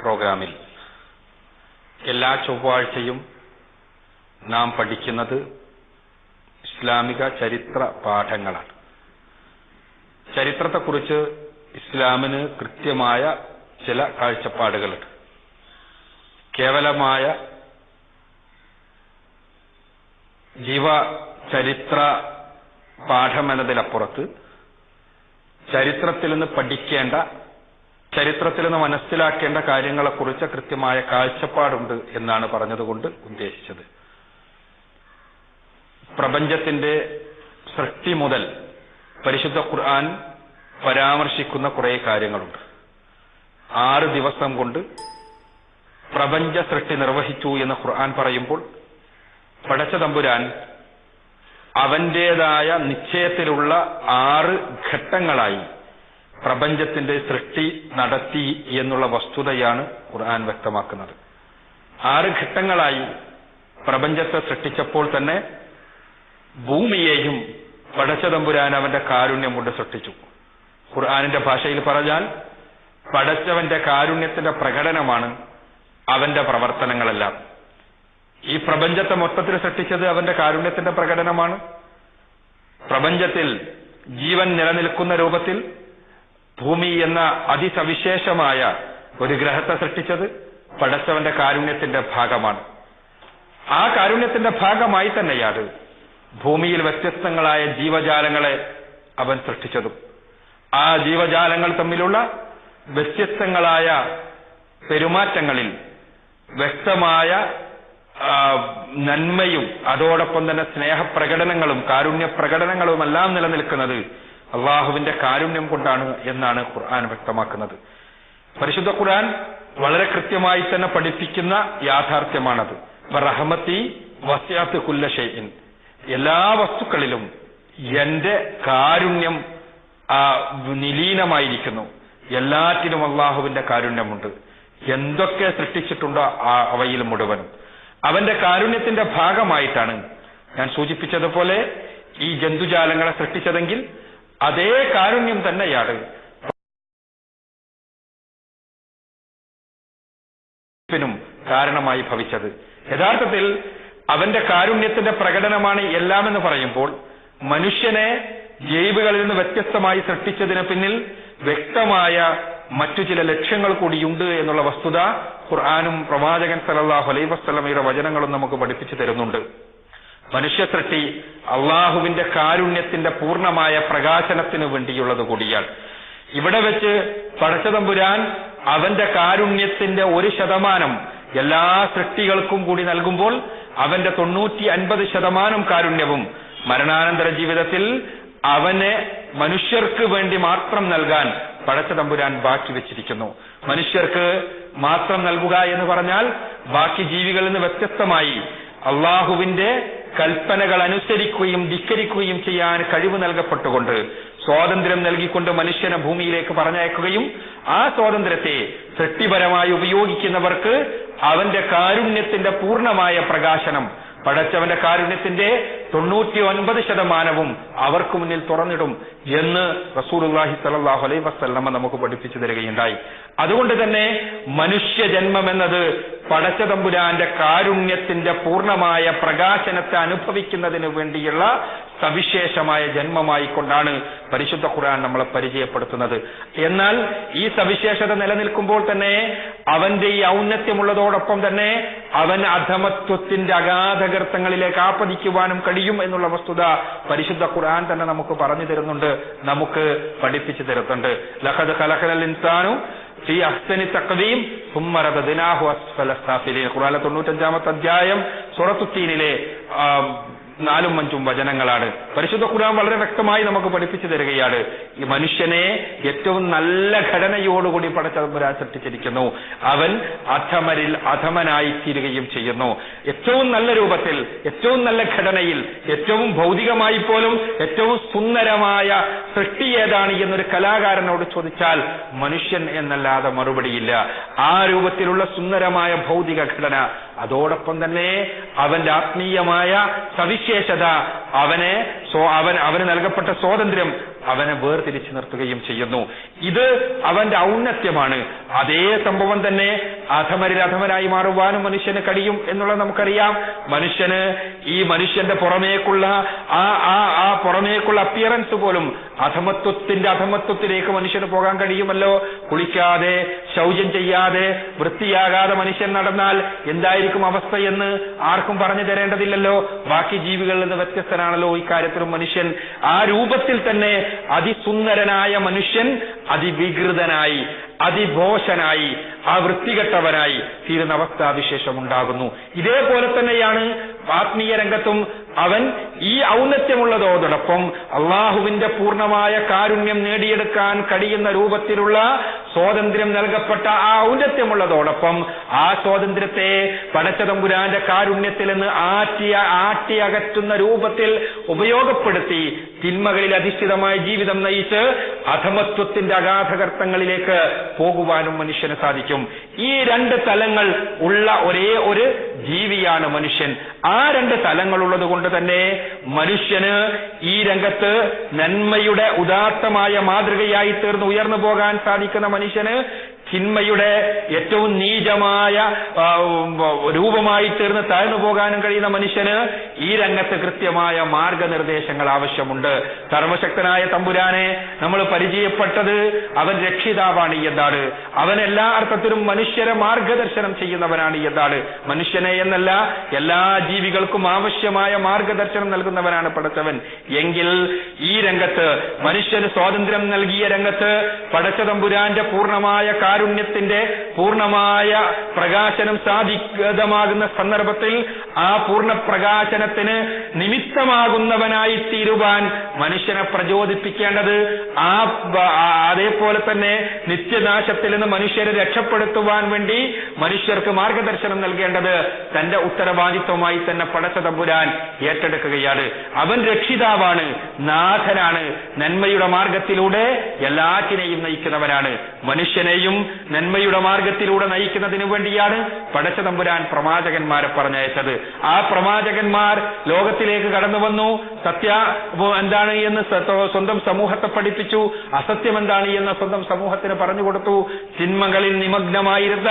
പ്രോഗ്രാമിൽ എല്ലാ ചൊവ്വാഴ്ചയും നാം പഠിക്കുന്നത് ഇസ്ലാമിക ചരിത്ര പാഠങ്ങളാണ്. ചരിത്രത്തെക്കുറിച്ച് ഇസ്ലാമിന് കൃത്യമായ ചില കാഴ്ചപ്പാടുകളുണ്ട്. കേവലമായ ജീവചരിത്ര പാഠമെന്നതിലപ്പുറത്ത് ചരിത്രത്തിൽ നിന്ന് പഠിക്കേണ്ട, ചരിത്രത്തിൽ നിന്ന് മനസ്സിലാക്കേണ്ട കാര്യങ്ങളെക്കുറിച്ച് കൃത്യമായ കാഴ്ചപ്പാടുണ്ട് എന്നാണ് പറഞ്ഞതുകൊണ്ട് ഉദ്ദേശിച്ചത്. പ്രപഞ്ചത്തിന്റെ സൃഷ്ടി മുതൽ പരിശുദ്ധ ഖുർആൻ പരാമർശിക്കുന്ന കുറെ കാര്യങ്ങളുണ്ട്. 6 ദിവസം കൊണ്ട് പ്രപഞ്ച സൃഷ്ടി നിർവഹിച്ചു എന്ന് ഖുർആൻ പറയുമ്പോൾ പടച്ച തമ്പുരാൻ അവന്റേതായ നിശ്ചയത്തിലുള്ള 6 ഘട്ടങ്ങളായി പ്രപഞ്ചത്തിന്റെ സൃഷ്ടി നടത്തി എന്നുള്ള വസ്തുതയാണ് ഖുർആൻ വ്യക്തമാക്കുന്നത്. 6 ഘട്ടങ്ങളായി പ്രപഞ്ചത്തെ സൃഷ്ടിച്ചപ്പോൾ തന്നെ ഭൂമിയെയും പടച്ച തമ്പുരാൻ അവന്റെ കാരുണ്യം കൊണ്ട് സൃഷ്ടിച്ചു. ഖുർആനിന്റെ ഭാഷയിൽ പറഞ്ഞാൽ പടച്ചവന്റെ കാരുണ്യത്തിന്റെ പ്രകടനമാണ് അവന്റെ പ്രവർത്തനങ്ങളെല്ലാം. ഈ പ്രപഞ്ചത്തെ മൊത്തത്തിൽ സൃഷ്ടിച്ചത് അവന്റെ കാരുണ്യത്തിന്റെ പ്രകടനമാണ്. പ്രപഞ്ചത്തിൽ ജീവൻ നിലനിൽക്കുന്ന രൂപത്തിൽ ഭൂമി എന്ന അതിസവിശേഷമായ ഒരു ഗ്രഹത്തെ സൃഷ്ടിച്ചത് പടച്ചവന്റെ കാരുണ്യത്തിന്റെ ഭാഗമാണ്. ആ കാരുണ്യത്തിന്റെ ഭാഗമായി തന്നെയാണ് ഭൂമിയിൽ വ്യത്യസ്തങ്ങളായ ജീവജാലങ്ങളെ അവൻ സൃഷ്ടിച്ചതും. ആ ജീവജാലങ്ങൾ തമ്മിലുള്ള വ്യത്യസ്തങ്ങളായ പെരുമാറ്റങ്ങളിൽ വ്യക്തമായ നന്മയും അതോടൊപ്പം തന്നെ സ്നേഹപ്രകടനങ്ങളും കാരുണ്യ പ്രകടനങ്ങളുമെല്ലാം നിലനിൽക്കുന്നത് അള്ളാഹുവിന്റെ കാരുണ്യം കൊണ്ടാണ് എന്നാണ് ഖുർആൻ വ്യക്തമാക്കുന്നത്. പരിശുദ്ധ ഖുർആൻ വളരെ കൃത്യമായി തന്നെ പഠിപ്പിക്കുന്ന യാഥാർത്ഥ്യമാണത്. റഹ്മത്തി വസിഅത്ത് കുല്ല ഷൈഇൻ, എല്ലാ വസ്തുക്കളിലും എന്റെ കാരുണ്യം നിലീനമായിരിക്കുന്നു. എല്ലാറ്റിലും അള്ളാഹുവിന്റെ കാരുണ്യമുണ്ട്. എന്തൊക്കെ സൃഷ്ടിച്ചിട്ടുണ്ടോ അവയിൽ മുഴുവനും അവന്റെ കാരുണ്യത്തിന്റെ ഭാഗമായിട്ടാണ് ഞാൻ സൂചിപ്പിച്ചതുപോലെ ഈ ജന്തുജാലങ്ങളെ സൃഷ്ടിച്ചതെങ്കിൽ അതേ കാരുണ്യം തന്നെയാണ് കാരണമായി ഭവിച്ചത്. യഥാർത്ഥത്തിൽ അവന്റെ കാരുണ്യത്തിന്റെ പ്രകടനമാണ് എല്ലാം എന്ന് പറയുമ്പോൾ മനുഷ്യനെ ജീവികളിൽ നിന്ന് വ്യത്യസ്തമായി സൃഷ്ടിച്ചതിന് പിന്നിൽ വ്യക്തമായ മറ്റു ചില ലക്ഷ്യങ്ങൾ കൂടിയുണ്ട് എന്നുള്ള വസ്തുത ഖുർആനും പ്രവാചകൻ സല്ലല്ലാഹു അലൈഹി വസല്ലമയുടെ വചനങ്ങളും നമുക്ക് പഠിപ്പിച്ചു തരുന്നുണ്ട്. മനുഷ്യ സൃഷ്ടി അള്ളാഹുവിന്റെ കാരുണ്യത്തിന്റെ പൂർണ്ണമായ പ്രകാശനത്തിന് വേണ്ടിയുള്ളത് കൂടിയാണ്. ഇവിടെ വെച്ച് പടച്ചതമ്പുരാൻ അവന്റെ കാരുണ്യത്തിന്റെ 1% എല്ലാ സൃഷ്ടികൾക്കും കൂടി നൽകുമ്പോൾ അവന്റെ 950% കാരുണ്യവും മരണാനന്തര ജീവിതത്തിൽ അവനെ മനുഷ്യർക്ക് വേണ്ടി മാത്രം നൽകാൻ പടച്ച തമ്പുരാൻ ബാക്കി വെച്ചിരിക്കുന്നു. മനുഷ്യർക്ക് മാത്രം നൽകുക എന്ന് പറഞ്ഞാൽ ബാക്കി ജീവികളിൽ നിന്ന് വ്യത്യസ്തമായി അള്ളാഹുവിന്റെ കൽപ്പനകൾ അനുസരിക്കുകയും ധിക്കരിക്കുകയും ചെയ്യാൻ കഴിവ് നൽകപ്പെട്ടുകൊണ്ട് സ്വാതന്ത്ര്യം നൽകിക്കൊണ്ട് മനുഷ്യനെ ഭൂമിയിലേക്ക് പറഞ്ഞയക്കുകയും ആ സ്വാതന്ത്ര്യത്തെ സൃഷ്ടിപരമായി ഉപയോഗിക്കുന്നവർക്ക് അവന്റെ കാരുണ്യത്തിന്റെ പൂർണ്ണമായ പ്രകാശനം പടച്ചവന്റെ കാരുണ്യത്തിന്റെ 99% അവർക്ക് മുന്നിൽ തുറന്നിടും എന്ന് റസൂലുള്ളാഹി സ്വല്ലല്ലാഹു അലൈഹി വസല്ലമ നമുക്ക് പഠിപ്പിച്ചു തരികയുണ്ടായി. അതുകൊണ്ട് തന്നെ മനുഷ്യജന്മം എന്നത് പടച്ചതമ്പുരാന്റെ കാരുണ്യത്തിന്റെ പൂർണ്ണമായ പ്രകാശനത്തെ അനുഭവിക്കുന്നതിന് വേണ്ടിയുള്ള സവിശേഷമായ ജന്മമായി കൊണ്ടാണ് പരിശുദ്ധ ഖുർആൻ നമ്മളെ പരിചയപ്പെടുത്തുന്നത്. എന്നാൽ ഈ സവിശേഷത നിലനിൽക്കുമ്പോൾ തന്നെ അവന്റെ ഈ ഔന്നത്യമുള്ളതോടൊപ്പം തന്നെ അവൻ അധമത്വത്തിന്റെ അഗാധഗർത്തങ്ങളിലേക്ക് ആപതിക്കുവാനും കഴിയും എന്നുള്ള വസ്തുത പരിശുദ്ധ ഖുർആൻ തന്നെ നമുക്ക് പറഞ്ഞു തരുന്നുണ്ട്, നമുക്ക് പഠിപ്പിച്ചു തരുന്നുണ്ട്. ലഖദ് ഖലഖനൽ ഇൻസാനു ഫീ അഹ്സനി തഖ്വീം സുമ്മ റദദ്നാഹു അസ്ഫല സാഫിലീൻ. ഖുർആനിലെ 95-ാമത്തെ അധ്യായം സൂറത്തുൽ തീനിലെ 4-5 വചനങ്ങളാണ്. പരിശുദ്ധ ഖുർആൻ വളരെ വ്യക്തമായി നമുക്ക് പഠിപ്പിച്ചു തരികയാണ്, ഈ മനുഷ്യനെ ഏറ്റവും നല്ല ഘടനയോടുകൂടി പടച്ചതമ്പുരാൻ സൃഷ്ടിച്ചിരിക്കുന്നു. അവൻ അധമനായി തീരുകയും ചെയ്യുന്നു. ഏറ്റവും നല്ല രൂപത്തിൽ, ഏറ്റവും നല്ല ഘടനയിൽ, ഏറ്റവും ഭൗതികമായി പോലും ഏറ്റവും സുന്ദരമായ സൃഷ്ടി ഏതാണ് എന്നൊരു കലാകാരനോട് ചോദിച്ചാൽ മനുഷ്യൻ എന്നല്ലാതെ മറുപടിയില്ല. ആ രൂപത്തിലുള്ള സുന്ദരമായ ഭൗതിക ഘടന, അതോടൊപ്പം തന്നെ അവന്റെ ആത്മീയമായ സവിശേഷത, അവന് നൽകപ്പെട്ട സ്വാതന്ത്ര്യം, അവനെ വേർതിരിച്ചു നിർത്തുകയും ചെയ്യുന്നു. ഇത് അവന്റെ ഔന്നത്യമാണ്. അതേ സംഭവം തന്നെ അധമനായി മാറുവാനും മനുഷ്യന് കഴിയും എന്നുള്ളത് നമുക്കറിയാം. മനുഷ്യന്റെ പുറമേക്കുള്ള ആ പുറമേക്കുള്ള അപ്പിയറൻസ് പോലും അധമത്വത്തിലേക്ക് മനുഷ്യന് പോകാൻ കഴിയുമല്ലോ. കുളിക്കാതെ, ശൗചം ചെയ്യാതെ, വൃത്തിയാകാതെ മനുഷ്യൻ നടന്നാൽ എന്തായിരിക്കും അവസ്ഥ എന്ന് ആർക്കും പറഞ്ഞു തരേണ്ടതില്ലല്ലോ. ബാക്കി ജീവികളിൽ നിന്ന് വ്യത്യസ്തനാണല്ലോ ഇക്കാര്യത്തിലും മനുഷ്യൻ. ആ രൂപത്തിൽ തന്നെ അതിസുന്ദരനായ മനുഷ്യൻ അതിവികൃതനായി, അതിഭോഷനായി, ആ വൃത്തികെട്ടവനായി തീരുന്ന അവസ്ഥാവിശേഷം ഉണ്ടാകുന്നു. ഇതേപോലെ തന്നെയാണ് ആത്മീയ രംഗത്തും അവൻ ഈ ഔന്നത്യമുള്ളതോടൊപ്പം അള്ളാഹുവിന്റെ പൂർണ്ണമായ കാരുണ്യം നേടിയെടുക്കാൻ കഴിയുന്ന രൂപത്തിലുള്ള സ്വാതന്ത്ര്യം നൽകപ്പെട്ട ആ ഔന്നത്യമുള്ളതോടൊപ്പം ആ സ്വാതന്ത്ര്യത്തെ പടച്ചതമ്പുരാന്റെ കാരുണ്യത്തിൽ നിന്ന് ആട്ടി അകറ്റുന്ന രൂപത്തിൽ ഉപയോഗപ്പെടുത്തി തിന്മകളിൽ അധിഷ്ഠിതമായ ജീവിതം നയിച്ച് അധമത്വത്തിന്റെ അഗാധകർത്തങ്ങളിലേക്ക് പോകുവാനും മനുഷ്യന് സാധിക്കും. ഈ രണ്ട് തലങ്ങൾ ഉള്ള ഒരേ ഒരു ജീവിയാണ് മനുഷ്യൻ. ആ രണ്ട് തലങ്ങളുള്ളത് കൊണ്ട് തന്നെ മനുഷ്യന് ഈ രംഗത്ത് നന്മയുടെ ഉദാത്തമായ മാതൃകയായി തീർന്ന് ഉയർന്നു പോകാൻ സാധിക്കുന്ന മനുഷ്യന് തിന്മയുടെ ഏറ്റവും നീചമായ രൂപമായി തീർന്ന് താഴ്ന്നു പോകാനും കഴിയുന്ന മനുഷ്യന് ഈ രംഗത്ത് കൃത്യമായ മാർഗനിർദ്ദേശങ്ങൾ ആവശ്യമുണ്ട്. സർവശക്തനായ തമ്പുരാനെ നമ്മൾ പരിചയപ്പെട്ടത് അവൻ രക്ഷിതാവാണ് എന്നാണ്. അവൻ എല്ലാ അർത്ഥത്തിലും മനുഷ്യരെ മാർഗദർശനം ചെയ്യുന്നവനാണ് എന്നാണ്. മനുഷ്യനെ എന്നല്ല, എല്ലാ ജീവികൾക്കും ആവശ്യമായ മാർഗദർശനം നൽകുന്നവനാണ് പടച്ചവൻ. എങ്കിൽ ഈ രംഗത്ത് മനുഷ്യന് സ്വാതന്ത്ര്യം നൽകിയ രംഗത്ത് പടച്ചതമ്പുരാന്റെ പൂർണ്ണമായ കാരുണ്യത്തിന്റെ പൂർണ്ണമായ പ്രകാശനം സാധിതമാകുന്ന സന്ദർഭത്തിൽ ആ പൂർണ്ണ പ്രകാശനത്തിന് നിമിത്തമാകുന്നവനായി തീരുവാൻ മനുഷ്യനെ പ്രചോദിപ്പിക്കേണ്ടത്, അതേപോലെ തന്നെ നിത്യനാശത്തിൽ നിന്ന് മനുഷ്യരെ രക്ഷപ്പെടുത്തുവാൻ വേണ്ടി മനുഷ്യർക്ക് മാർഗദർശനം നൽകേണ്ടത് തന്റെ ഉത്തരവാദിത്വമായി തന്നെ പടച്ചതമ്പുരാൻ ഏറ്റെടുക്കുകയാണ്. അവൻ രക്ഷിതാവാണ്, നാഥനാണ്, നന്മയുടെ മാർഗത്തിലൂടെ എല്ലാറ്റിനെയും നയിക്കുന്നവനാണ്. മനുഷ്യനെയും നന്മയുടെ മാർഗത്തിലൂടെ നയിക്കുന്നതിനു വേണ്ടിയാണ് പടച്ചതമ്പുരാൻ പ്രവാചകന്മാരെ പറഞ്ഞയച്ചത്. ആ പ്രവാചകന്മാർ ലോകത്തിലേക്ക് കടന്നു വന്നു, എന്താണ് എന്ന് സ്വന്തം സമൂഹത്തെ പഠിപ്പിച്ചു, അസത്യം എന്താണ് എന്ന് സ്വന്തം സമൂഹത്തിന് പറഞ്ഞുകൊടുത്തു. തിന്മകളിൽ നിമഗ്നമായിരുന്ന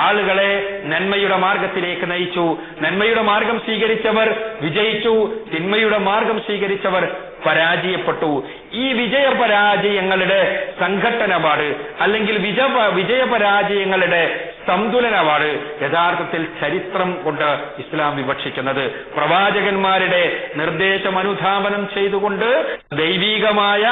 ആളുകളെ നന്മയുടെ മാർഗത്തിലേക്ക് നയിച്ചു. നന്മയുടെ മാർഗം സ്വീകരിച്ചവർ വിജയിച്ചു, തിന്മയുടെ മാർഗം സ്വീകരിച്ചവർ പരാജയപ്പെട്ടു. ഈ വിജയപരാജയങ്ങളുടെ സംഘട്ടനപാട് അല്ലെങ്കിൽ വിജയപരാജയങ്ങളുടെ സന്തുലനമാണ് യഥാർത്ഥത്തിൽ ചരിത്രം കൊണ്ട് ഇസ്ലാം വിവക്ഷിക്കുന്നത്. പ്രവാചകന്മാരുടെ നിർദ്ദേശം അനുധാവനം ചെയ്തുകൊണ്ട് ദൈവികമായ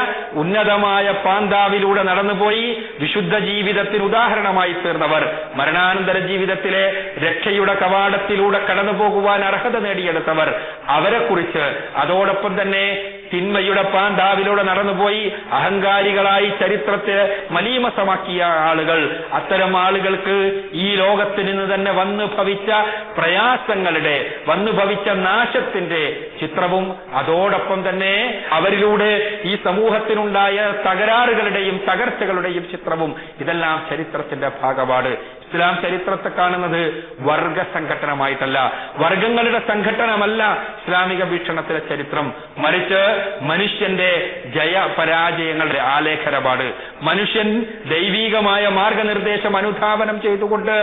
ഉന്നതമായ പാന്താവിലൂടെ നടന്നുപോയി വിശുദ്ധ ജീവിതത്തിന് ഉദാഹരണമായി തീർന്നവർ, മരണാനന്തര ജീവിതത്തിലെ രക്ഷയുടെ കവാടത്തിലൂടെ കടന്നു പോകുവാൻ അർഹത നേടിയെടുത്തവർ, അവരെക്കുറിച്ച് അതോടൊപ്പം തന്നെ തിന്മയുടെ പാന്താവിലൂടെ നടന്നുപോയി അഹങ്കാരികളായി ചരിത്രത്തെ മലീമസമാക്കിയ ആളുകൾ, അത്തരം ആളുകൾക്ക് ഈ ലോകത്തിൽ നിന്ന് തന്നെ വന്നു ഭവിച്ച പ്രയാസങ്ങളുടെ, വന്നു ഭവിച്ച നാശത്തിന്റെ ചിത്രവും അതോടൊപ്പം തന്നെ അവരിലൂടെ ഈ സമൂഹത്തിനുണ്ടായ തകരാറുകളുടെയും തകർച്ചകളുടെയും ചിത്രവും, ഇതെല്ലാം ചരിത്രത്തിന്റെ ഭാഗമാണ്. ഇസ്ലാം ചരിത്രത്തെ കാണുന്നത് വർഗ സംഘട്ടനമായിട്ടല്ല, വർഗങ്ങളുടെ സംഘട്ടനമല്ല ഇസ്ലാമിക വീക്ഷണത്തിലെ ചരിത്രം, മറിച്ച് മനുഷ്യന്റെ ജയപരാജയങ്ങളുടെ ആലേഖനമാണ്. മനുഷ്യൻ ദൈവികമായ മാർഗനിർദ്ദേശം അനുധാവനം ചെയ്തുകൊണ്ട്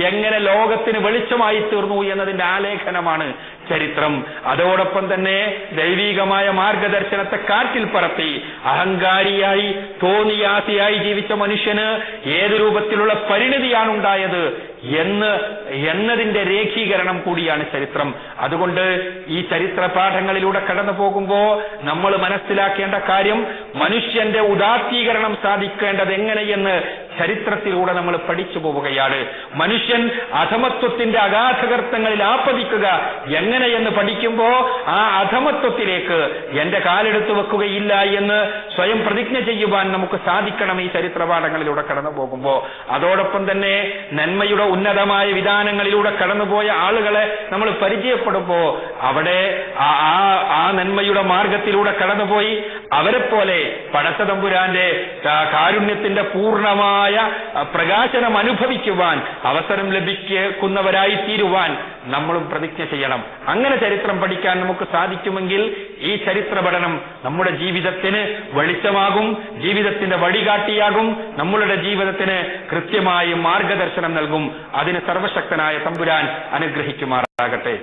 എങ്ങനെ ലോകത്തിന് വെളിച്ചമായി തീർന്നു എന്നതിന്റെ ആലേഖനമാണ് ചരിത്രം. അതോടൊപ്പം തന്നെ ദൈവികമായ മാർഗദർശനത്തെ കാറ്റിൽ പറത്തി അഹങ്കാരിയായി തോന്നിയാസിയായി ജീവിച്ച മനുഷ്യന് ഏത് രൂപത്തിലുള്ള പരിണിതിയാണ് ഉണ്ടായത് എന്നതിന്റെ രേഖീകരണം കൂടിയാണ് ചരിത്രം. അതുകൊണ്ട് ഈ ചരിത്ര പാഠങ്ങളിലൂടെ കടന്നു പോകുമ്പോൾ നമ്മൾ മനസ്സിലാക്കേണ്ട കാര്യം, മനുഷ്യന്റെ ഉദാത്തീകരണം സാധിക്കേണ്ടത് എങ്ങനെയെന്ന് ചരിത്രത്തിലൂടെ നമ്മൾ പഠിച്ചു പോവുകയാണ്. മനുഷ്യൻ അധമത്വത്തിന്റെ അഗാധകർത്തങ്ങളിൽ ആപ്പതിക്കുക എങ്ങനെയെന്ന് പഠിക്കുമ്പോൾ ആ അധമത്വത്തിലേക്ക് എന്റെ കാലെടുത്തു വെക്കുകയില്ല എന്ന് സ്വയം പ്രതിജ്ഞ ചെയ്യുവാൻ നമുക്ക് സാധിക്കണം ഈ ചരിത്ര പാഠങ്ങളിലൂടെ കടന്നു പോകുമ്പോൾ. അതോടൊപ്പം തന്നെ നന്മയുടെ ഉന്നതമായ വിധാനങ്ങളിലൂടെ കടന്നുപോയ ആളുകളെ നമ്മൾ പരിചയപ്പെടുമ്പോൾ അവിടെ ആ നന്മയുടെ മാർഗത്തിലൂടെ കടന്നുപോയി അവരെ പോലെ പടച്ച തമ്പുരാന്റെ കാരുണ്യത്തിന്റെ പൂർണ്ണമായ പ്രകാശനം അനുഭവിക്കുവാൻ അവസരം ലഭിക്കുന്നവരായി തീരുവാൻ നമ്മളും പ്രതിജ്ഞ ചെയ്യണം. അങ്ങനെ ചരിത്രം പഠിക്കാൻ നമുക്ക് സാധിക്കുമെങ്കിൽ ഈ ചരിത്ര പഠനം നമ്മുടെ ജീവിതത്തിന് വെളിച്ചമാകും, ജീവിതത്തിന്റെ വഴികാട്ടിയാകും, നമ്മളുടെ ജീവിതത്തിന് കൃത്യമായി മാർഗദർശനം നൽകും. അതിന് സർവശക്തനായ തമ്പുരാൻ അനുഗ്രഹിക്കുമാറാകട്ടെ.